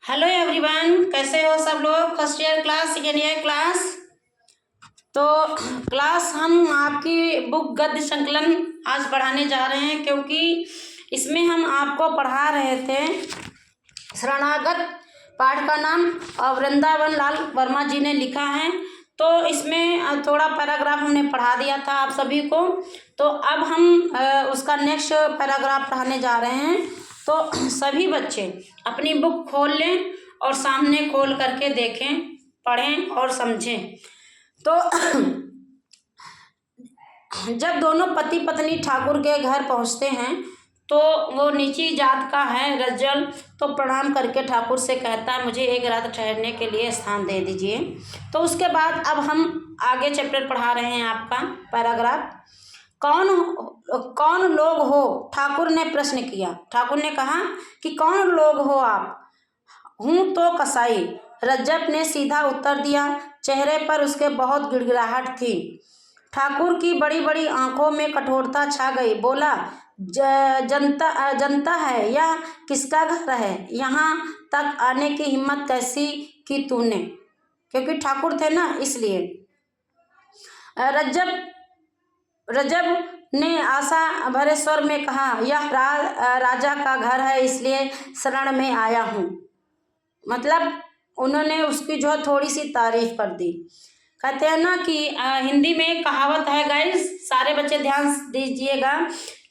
Hello everyone, कैसे हो सब लोग। First year class, second year class. तो क्लास हम आपकी बुक गद्य संकलन आज पढ़ाने जा रहे हैं, क्योंकि इसमें हम आपको पढ़ा रहे थे शरणागत। पाठ का नाम वृंदावन लाल वर्मा जी ने लिखा है। तो इसमें थोड़ा पैराग्राफ हमने पढ़ा दिया था आप सभी को। तो अब हम उसका नेक्स्ट पैराग्राफ पढ़ाने जा रहे हैं। तो सभी बच्चे अपनी बुक खोल लें और सामने खोल करके देखें, पढ़ें और समझें। तो जब दोनों पति पत्नी ठाकुर के घर पहुंचते हैं तो वो नीची जात का है रज्जल, तो प्रणाम करके ठाकुर से कहता है मुझे एक रात ठहरने के लिए स्थान दे दीजिए। तो उसके बाद अब हम आगे चैप्टर पढ़ा रहे हैं आपका पैराग्राफ। कौन लोग हो, ठाकुर ने प्रश्न किया। ठाकुर ने कहा कि कौन लोग हो आप। हूँ तो कसाई, रज्जब ने सीधा उत्तर दिया। चेहरे पर उसके बहुत गिड़गिड़ाहट थी। ठाकुर की बड़ी बड़ी आंखों में कठोरता छा गई। बोला, जनता है या किसका घर है। यहाँ तक आने की हिम्मत कैसी की तूने। क्योंकि ठाकुर थे ना, इसलिए। रज्जब ने आशा भरे स्वर में कहा, यह राजा का घर है, इसलिए शरण में आया हूँ। मतलब उन्होंने उसकी जो थोड़ी सी तारीफ कर दी। कहते हैं ना कि हिंदी में एक कहावत है गाइस, सारे बच्चे ध्यान दीजिएगा,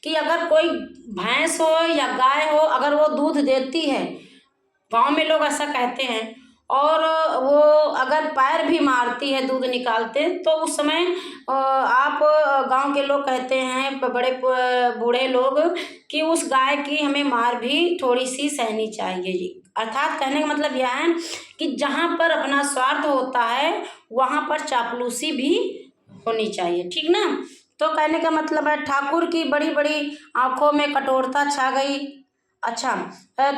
कि अगर कोई भैंस हो या गाय हो, अगर वो दूध देती है, गांव में लोग ऐसा कहते हैं, और वो अगर पैर भी मारती है दूध निकालते, तो उस समय आप गांव के लोग कहते हैं, बड़े बूढ़े लोग, कि उस गाय की हमें मार भी थोड़ी सी सहनी चाहिए जी। अर्थात कहने का मतलब यह है कि जहाँ पर अपना स्वार्थ होता है वहाँ पर चापलूसी भी होनी चाहिए, ठीक ना। तो कहने का मतलब है ठाकुर की बड़ी बड़ी आंखों में कठोरता छा गई। अच्छा,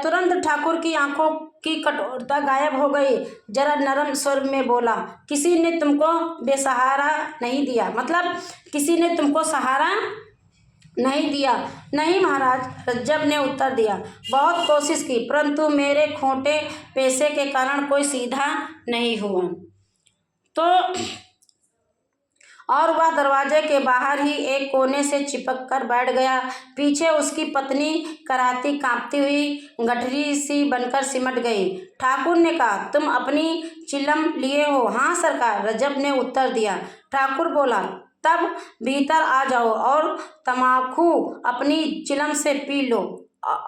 तुरंत ठाकुर की आंखों की कठोरता गायब हो गई। जरा नरम स्वर में बोला, किसी ने तुमको बेसहारा नहीं दिया। मतलब किसी ने तुमको सहारा नहीं दिया। नहीं महाराज, रज्जब ने उत्तर दिया। बहुत कोशिश की, परंतु मेरे खोटे पैसे के कारण कोई सीधा नहीं हुआ। तो और वह दरवाजे के बाहर ही एक कोने से चिपक कर बैठ गया। पीछे उसकी पत्नी कराहती कांपती हुई गठरी सी बनकर सिमट गई। ठाकुर ने कहा, तुम अपनी चिलम लिए हो। हाँ सरकार, रज्जब ने उत्तर दिया। ठाकुर बोला, तब भीतर आ जाओ और तमाकू अपनी चिलम से पी लो।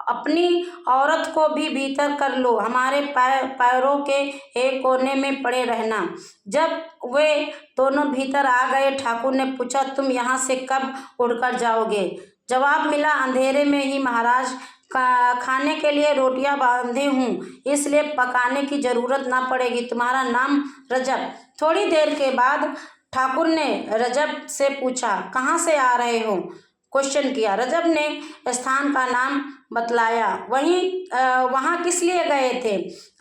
अपनी औरत को भी भीतर कर लो, हमारे पैरों के एक कोने में पड़े रहना। जब वे दोनों भीतर आ गए, ठाकुर ने पूछा, तुम यहाँ से कब उड़कर जाओगे। जवाब मिला, अंधेरे में ही महाराज। खाने के लिए रोटियां बांधे हूँ, इसलिए पकाने की जरूरत ना पड़ेगी। तुम्हारा नाम रजब। थोड़ी देर के बाद ठाकुर ने रजब से पूछा, कहाँ से आ रहे हो। क्वेश्चन किया। रजब ने स्थान का नाम बतलाया। वहाँ किस लिए गए थे।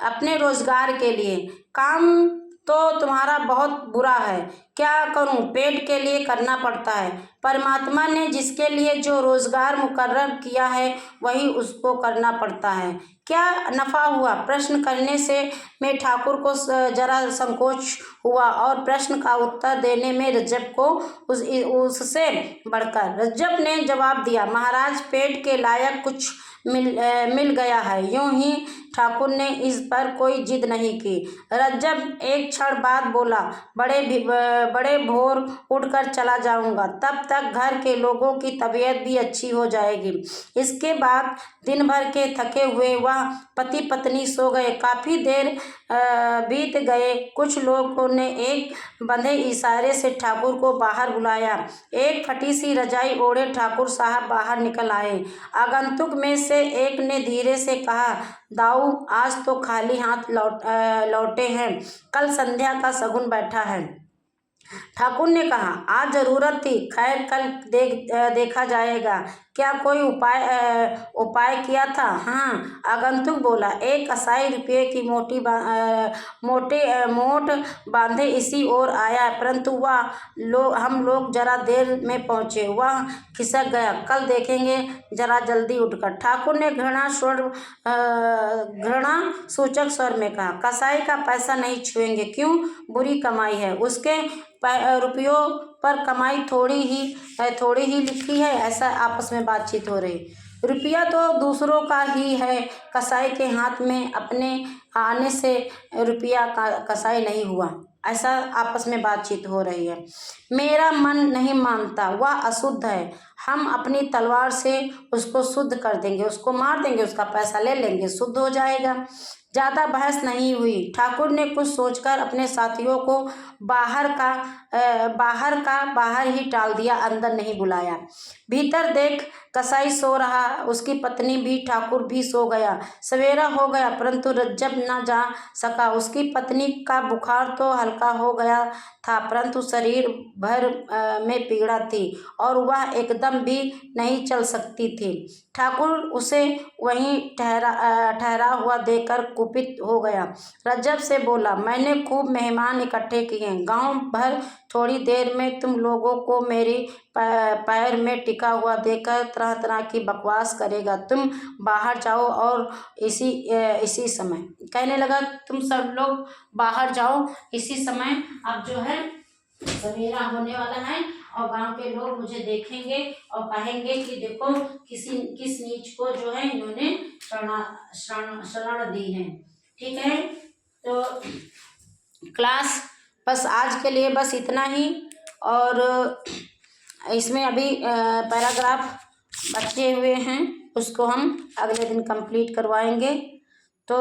अपने रोजगार के लिए। काम तो तुम्हारा बहुत बुरा है, क्या करूं, पेट के लिए करना पड़ता है। परमात्मा ने जिसके लिए जो रोजगार मुकर्रर किया है वही उसको करना पड़ता है। क्या नफा हुआ। प्रश्न करने से में ठाकुर को जरा संकोच हुआ, और प्रश्न का उत्तर देने में रज्जब को उससे बढ़कर। रज्जब ने जवाब दिया, महाराज पेट के लायक कुछ मिल गया है। यूं ही ठाकुर ने इस पर कोई जिद नहीं की। रज्जब एक क्षण बाद बोला, बड़े भोर उठकर चला जाऊंगा, तब तक घर के लोगों की तबीयत भी अच्छी हो जाएगी। इसके बाद दिन भर के थके हुए वह पति पत्नी सो गए। काफी देर बीत गए। कुछ लोगों ने एक बंधे इशारे से ठाकुर को बाहर बुलाया। एक फटी सी रजाई ओढ़े ठाकुर साहब बाहर निकल आए। आगंतुक में से एक ने धीरे से कहा, दाऊ आज तो खाली हाथ लौटे हैं, कल संध्या का शगुन बैठा है। ठाकुर ने कहा, आज जरूरत थी, खैर कल देखा जाएगा। क्या कोई उपाय किया था? हाँ, आगंतुक बोला। एक कसाई रुपये की मोट बांधे इसी ओर आया, परंतु हम लोग जरा देर में पहुंचे। वह खिसक गया। कल देखेंगे, जरा जल्दी उठकर, ठाकुर ने घृणा सूचक स्वर में कहा। कसाई का पैसा नहीं छुएंगे। क्यों? बुरी कमाई है। उसके रुपयों पर कमाई थोड़ी ही लिखी है। ऐसा आपस में बातचीत हो रही। रुपया तो दूसरों का ही है। कसाई के हाथ में अपने आने से रुपया कसाई नहीं हुआ। ऐसा आपस में बातचीत हो रही है। मेरा मन नहीं मानता, वह अशुद्ध है। हम अपनी तलवार से उसको शुद्ध कर देंगे, उसको मार देंगे, उसका पैसा ले लेंगे, शुद्ध हो जाएगा। ज्यादा बहस नहीं हुई। ठाकुर ने कुछ सोचकर अपने साथियों को बाहर ही टाल दिया, अंदर नहीं बुलाया। भीतर देख, कसाई सो रहा, उसकी पत्नी भी, ठाकुर भी सो गया। सवेरा हो गया, परंतु रज्जब न जा सका। उसकी पत्नी का बुखार तो हल्का हो गया था, परंतु शरीर भर में पीड़ा थी और वह एकदम भी नहीं चल सकती थी। ठाकुर उसे वहीं ठहरा हुआ देखकर कुपित हो गया। रज्जब से बोला, मैंने खूब मेहमान इकट्ठे किए, गांव भर थोड़ी देर में तुम लोगों को मेरी पैर में टिका हुआ देखकर तरह तरह की बकवास करेगा। तुम बाहर जाओ और इसी समय कहने लगा, तुम सब लोग बाहर जाओ इसी समय। अब जो है सवेरा होने वाला है और गांव के लोग मुझे देखेंगे और कहेंगे कि देखो किस नीच को जो है इन्होंने शरण दी है। ठीक है, तो क्लास बस आज के लिए बस इतना ही। और इसमें अभी पैराग्राफ बचे हुए हैं, उसको हम अगले दिन कंप्लीट करवाएंगे। तो